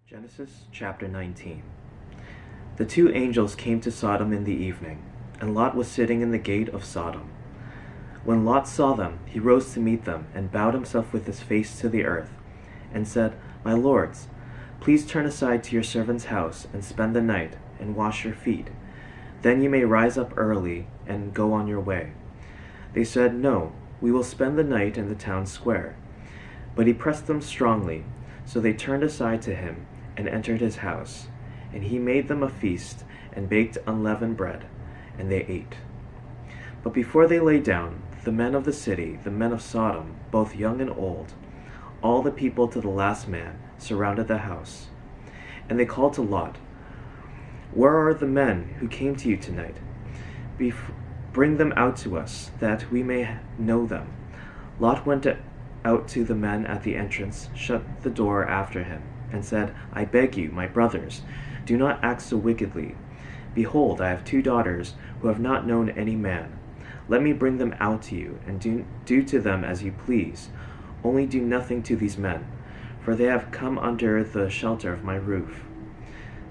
Genesis chapter 19. The two angels came to Sodom in the evening, and Lot was sitting in the gate of Sodom. When Lot saw them, he rose to meet them, and bowed himself with his face to the earth, and said, "My lords, please turn aside to your servant's house, and spend the night, and wash your feet. Then you may rise up early, and go on your way." They said, "No, we will spend the night in the town square." But he pressed them strongly, so they turned aside to him, and entered his house. And he made them a feast, and baked unleavened bread, and they ate. But before they lay down, the men of the city, the men of Sodom, both young and old, all the people to the last man, surrounded the house. And they called to Lot, "Where are the men who came to you tonight? Bring them out to us, that we may know them." Lot went out to the men at the entrance, shut the door after him, and said, "I beg you, my brothers, do not act so wickedly. Behold, I have two daughters who have not known any man. Let me bring them out to you, and do to them as you please. Only do nothing to these men, for they have come under the shelter of my roof."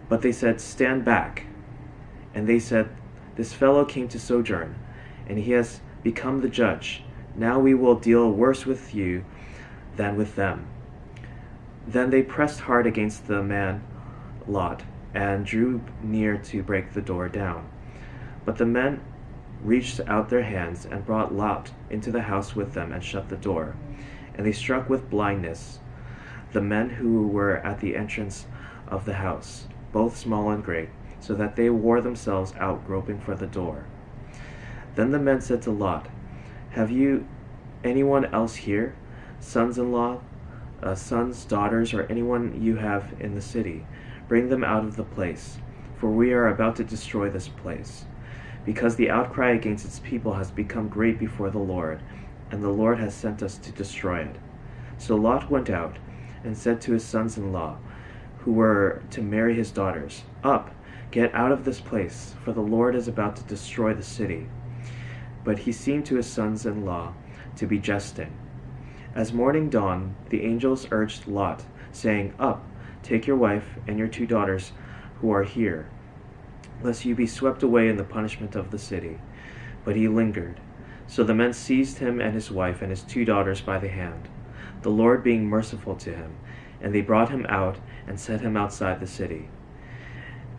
But they said, "Stand back." And they said, "This fellow came to sojourn, and he has become the judge. Now we will deal worse with you than with them." Then they pressed hard against the man Lot, and drew near to break the door down. But the men reached out their hands, and brought Lot into the house with them, and shut the door. And they struck with blindness the men who were at the entrance of the house, both small and great, so that they wore themselves out groping for the door. Then the men said to Lot, "Have you anyone else here, sons-in-law, sons, daughters, or anyone you have in the city? Bring them out of the place, for we are about to destroy this place, because the outcry against its people has become great before the Lord, and the Lord has sent us to destroy it." So Lot went out, and said to his sons-in-law, who were to marry his daughters, "Up, get out of this place, for the Lord is about to destroy the city." But he seemed to his sons-in-law to be jesting. As morning dawned, the angels urged Lot, saying, "Up, take your wife and your two daughters who are here, lest you be swept away in the punishment of the city." But he lingered. So the men seized him and his wife and his two daughters by the hand, the Lord being merciful to him, and they brought him out and set him outside the city.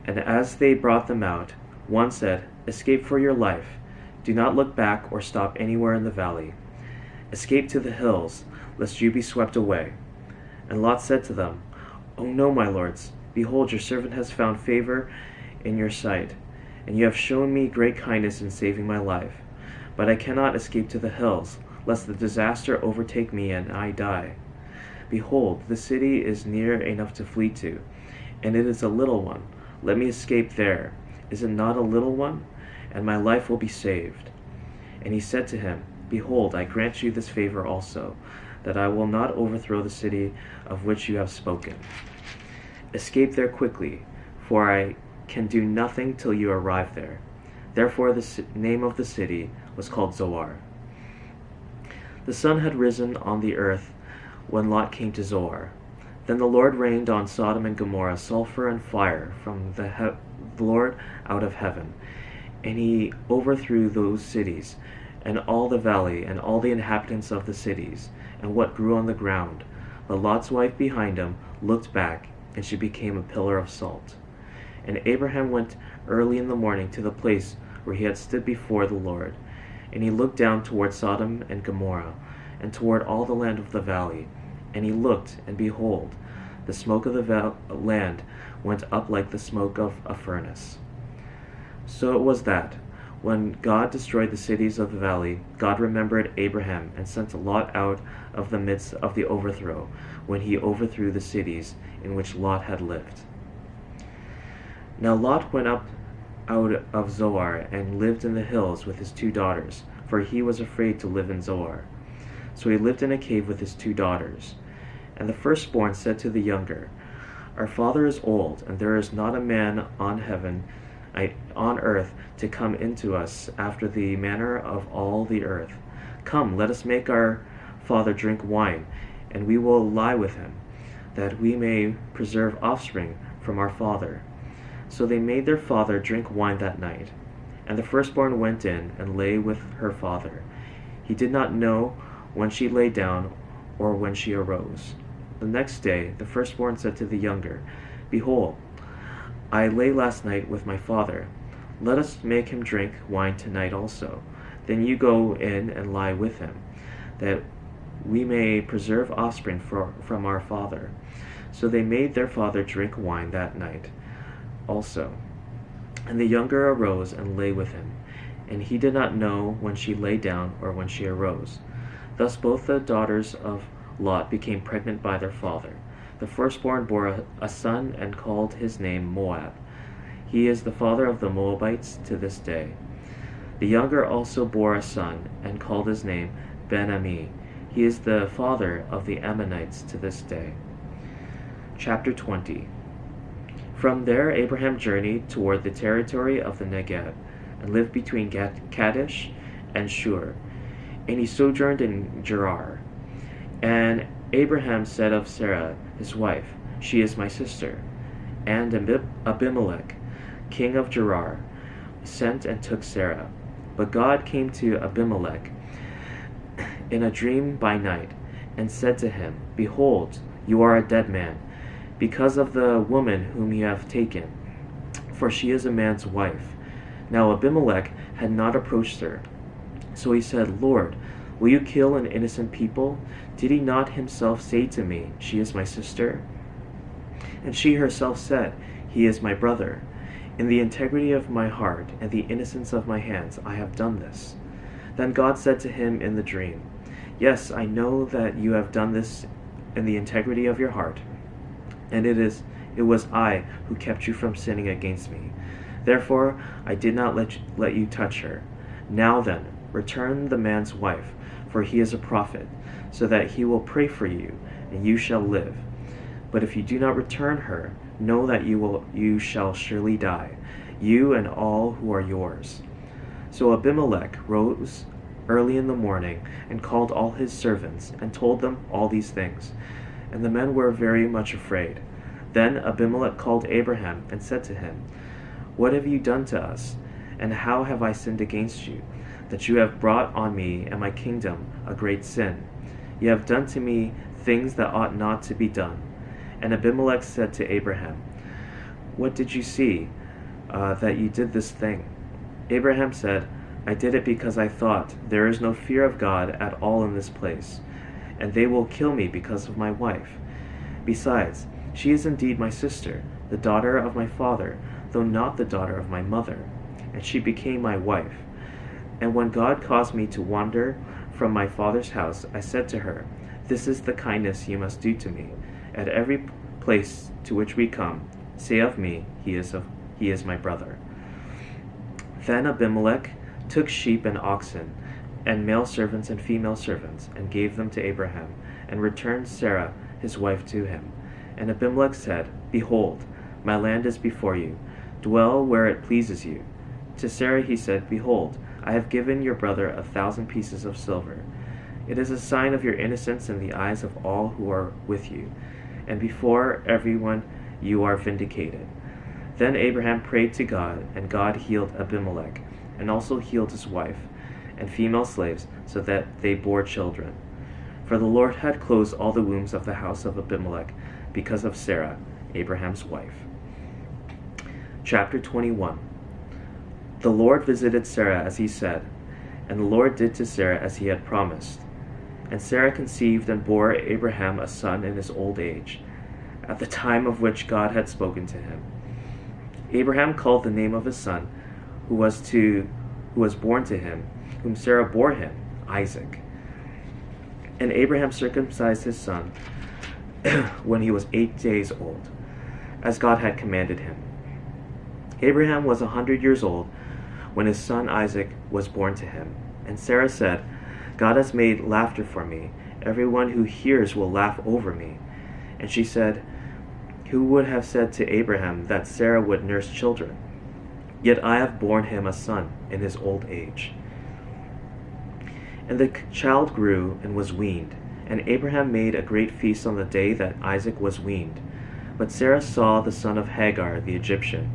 And as they brought them out, one said, "Escape for your life. Do not look back or stop anywhere in the valley. Escape to the hills, lest you be swept away." And Lot said to them, "Oh no, my lords, behold, your servant has found favor in your sight, and you have shown me great kindness in saving my life. But I cannot escape to the hills, lest the disaster overtake me and I die. Behold, the city is near enough to flee to, and it is a little one. Let me escape there. Is it not a little one? And my life will be saved." And he said to him, "Behold, I grant you this favor also, that I will not overthrow the city of which you have spoken. Escape there quickly, for I can do nothing till you arrive there." Therefore the name of the city was called Zoar. The sun had risen on the earth when Lot came to Zoar. Then the Lord rained on Sodom and Gomorrah sulfur and fire from the Lord out of heaven, and he overthrew those cities, and all the valley, and all the inhabitants of the cities, and what grew on the ground. But Lot's wife behind him looked back, and she became a pillar of salt. And Abraham went early in the morning to the place where he had stood before the Lord, and he looked down toward Sodom and Gomorrah, and toward all the land of the valley. And he looked, and behold, the smoke of the land went up like the smoke of a furnace. So it was that, when God destroyed the cities of the valley, God remembered Abraham, and sent Lot out of the midst of the overthrow, when he overthrew the cities in which Lot had lived. Now Lot went up out of Zoar, and lived in the hills with his two daughters, for he was afraid to live in Zoar. So he lived in a cave with his two daughters. And the firstborn said to the younger, "Our father is old, and there is not a man on earth to come into us after the manner of all the earth. Come, let us make our father drink wine, and we will lie with him. that we may preserve offspring from our father. So they made their father drink wine that night. And the firstborn went in and lay with her father. He did not know when she lay down or when she arose. The next day the firstborn said to the younger, Behold, I lay last night with my father. Let us make him drink wine tonight also. Then you go in and lie with him, that we may preserve offspring from our father. So they made their father drink wine that night also. And the younger arose and lay with him, and he did not know when she lay down or when she arose. Thus both the daughters of Lot became pregnant by their father. The firstborn bore a son and called his name Moab. He is the father of the Moabites to this day. The younger also bore a son and called his name Ben-Ami. He is the father of the Ammonites to this day. Chapter 20. From there Abraham journeyed toward the territory of the Negev, and lived between Kadesh and Shur, and he sojourned in Gerar. And Abraham said of Sarah his wife, She is my sister. And Abimelech, king of Gerar, sent and took Sarah. But God came to Abimelech in a dream by night, and said to him, Behold, you are a dead man, because of the woman whom you have taken, for she is a man's wife. Now Abimelech had not approached her. So he said, Lord, will you kill an innocent people? Did he not himself say to me, She is my sister? And she herself said, He is my brother. In the integrity of my heart and the innocence of my hands I have done this. Then God said to him in the dream, Yes, I know that you have done this in the integrity of your heart, and it was I who kept you from sinning against me. Therefore I did not let you touch her. Now then, return the man's wife, for he is a prophet, so that he will pray for you, and you shall live. But if you do not return her, know that you shall surely die, you and all who are yours. So Abimelech rose early in the morning, and called all his servants, and told them all these things. And the men were very much afraid. Then Abimelech called Abraham, and said to him, What have you done to us? And how have I sinned against you, that you have brought on me and my kingdom a great sin? You have done to me things that ought not to be done. And Abimelech said to Abraham, What did you see, that you did this thing? Abraham said, I did it because I thought, There is no fear of God at all in this place, and they will kill me because of my wife. Besides, she is indeed my sister, the daughter of my father, though not the daughter of my mother, and she became my wife. And when God caused me to wander from my father's house, I said to her, This is the kindness you must do to me. At every place to which we come, say of me, he is my brother. Then Abimelech took sheep and oxen, and male servants and female servants, and gave them to Abraham, and returned Sarah his wife to him. And Abimelech said, Behold, my land is before you. Dwell where it pleases you. To Sarah he said, Behold, I have given your brother 1,000 pieces of silver. It is a sign of your innocence in the eyes of all who are with you, and before everyone you are vindicated. Then Abraham prayed to God, and God healed Abimelech, and also healed his wife and female slaves, so that they bore children. For the Lord had closed all the wombs of the house of Abimelech because of Sarah, Abraham's wife. Chapter 21. The Lord visited Sarah as he said, and the Lord did to Sarah as he had promised. And Sarah conceived and bore Abraham a son in his old age, at the time of which God had spoken to him. Abraham called the name of his son, who was born to him, whom Sarah bore him, Isaac. And Abraham circumcised his son when he was 8 days old, as God had commanded him. Abraham was 100 years old when his son Isaac was born to him. And Sarah said, God has made laughter for me. Everyone who hears will laugh over me. And she said, Who would have said to Abraham that Sarah would nurse children? Yet I have borne him a son in his old age. And the child grew and was weaned, And Abraham made a great feast on the day that Isaac was weaned. But Sarah saw the son of Hagar the Egyptian,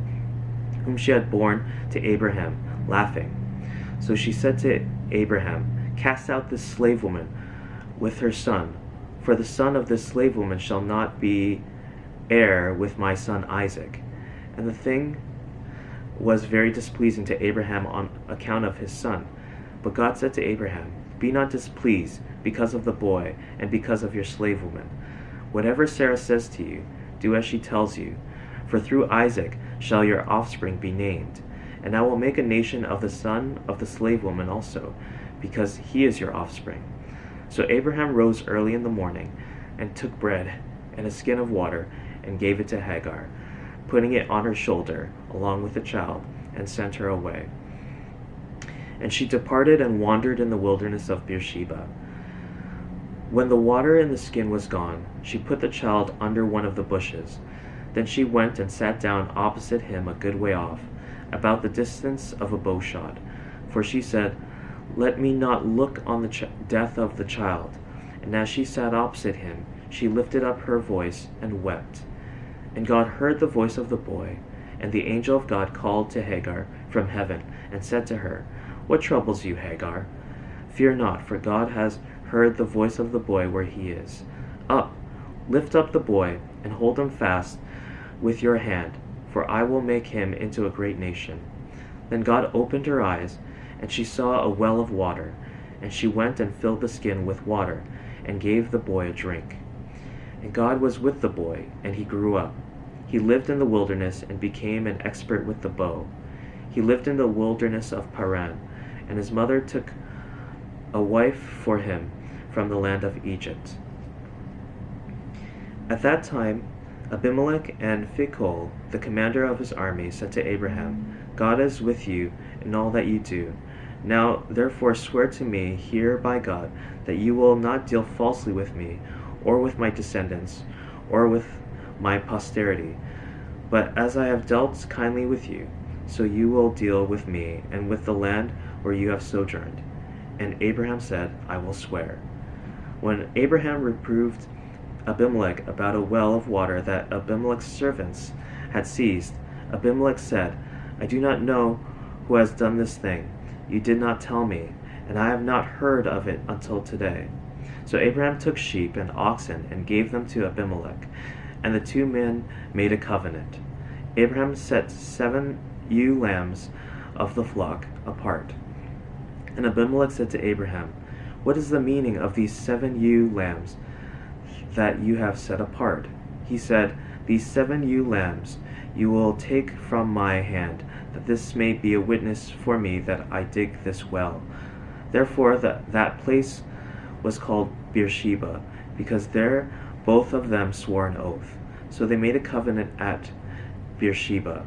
whom she had borne to Abraham, laughing. So she said to Abraham, Cast out this slave woman with her son, for the son of this slave woman shall not be heir with my son Isaac. And the thing was very displeasing to Abraham on account of his son. But God said to Abraham, Be not displeased because of the boy and because of your slave woman. Whatever Sarah says to you, do as she tells you, for through Isaac shall your offspring be named. And I will make a nation of the son of the slave woman also, because he is your offspring. So Abraham rose early in the morning, and took bread and a skin of water, and gave it to Hagar, putting it on her shoulder along with the child, and sent her away. And she departed and wandered in the wilderness of Beersheba. When the water in the skin was gone, she put the child under one of the bushes. Then she went and sat down opposite him a good way off, about the distance of a bowshot. For she said, Let me not look on the death of the child. And as she sat opposite him, she lifted up her voice and wept. And God heard the voice of the boy. And the angel of God called to Hagar from heaven, and said to her, What troubles you, Hagar? Fear not, for God has heard the voice of the boy where he is. Up, lift up the boy, and hold him fast with your hand, for I will make him into a great nation. Then God opened her eyes, and she saw a well of water, and she went and filled the skin with water, and gave the boy a drink. And God was with the boy, and he grew up. He lived in the wilderness, and became an expert with the bow. He lived in the wilderness of Paran, and his mother took a wife for him from the land of Egypt. At that time, Abimelech and Phicol, the commander of his army, said to Abraham, God is with you in all that you do. Now therefore swear to me here by God that you will not deal falsely with me, or with my descendants, or with my posterity. But as I have dealt kindly with you, so you will deal with me and with the land where you have sojourned. And Abraham said, I will swear. When Abraham reproved Abimelech about a well of water that Abimelech's servants had seized, Abimelech said, I do not know who has done this thing. You did not tell me, and I have not heard of it until today. So Abraham took sheep and oxen and gave them to Abimelech, and the two men made a covenant. Abraham set 7 ewe lambs of the flock apart. And Abimelech said to Abraham, What is the meaning of these 7 ewe lambs that you have set apart? He said, These 7 ewe lambs you will take from my hand, that this may be a witness for me that I dig this well. Therefore that place was called Beersheba, because there both of them swore an oath. So they made a covenant at Beersheba.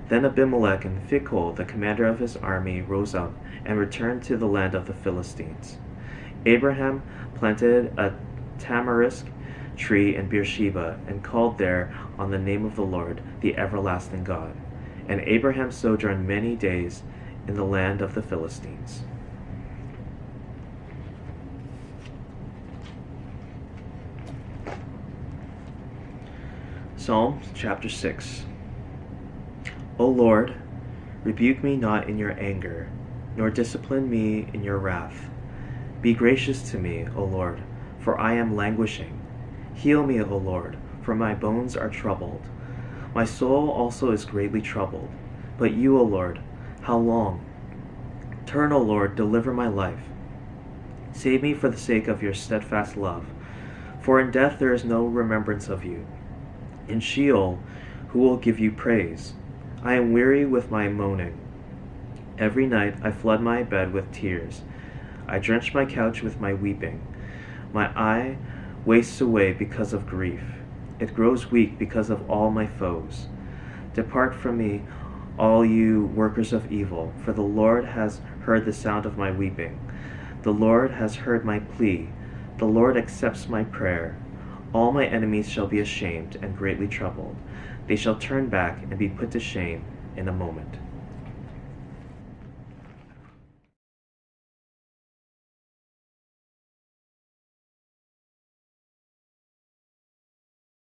Then Abimelech and Phicol, the commander of his army, rose up and returned to the land of the Philistines. Abraham planted a tamarisk tree in Beersheba, and called there on the name of the Lord, the everlasting God. And Abraham sojourned many days in the land of the Philistines. Psalm chapter 6. O Lord, rebuke me not in your anger, nor discipline me in your wrath. Be gracious to me, O Lord, for I am languishing. Heal me, O Lord, for my bones are troubled. My soul also is greatly troubled. But you, O Lord, how long? Turn, O Lord, deliver my life. Save me for the sake of your steadfast love. For in death there is no remembrance of you. In Sheol, who will give you praise? I am weary with my moaning. Every night I flood my bed with tears. I drench my couch with my weeping. My eye wastes away because of grief. It grows weak because of all my foes. Depart from me, all you workers of evil, for the Lord has heard the sound of my weeping. The Lord has heard my plea. The Lord accepts my prayer. All my enemies shall be ashamed and greatly troubled. They shall turn back and be put to shame in a moment.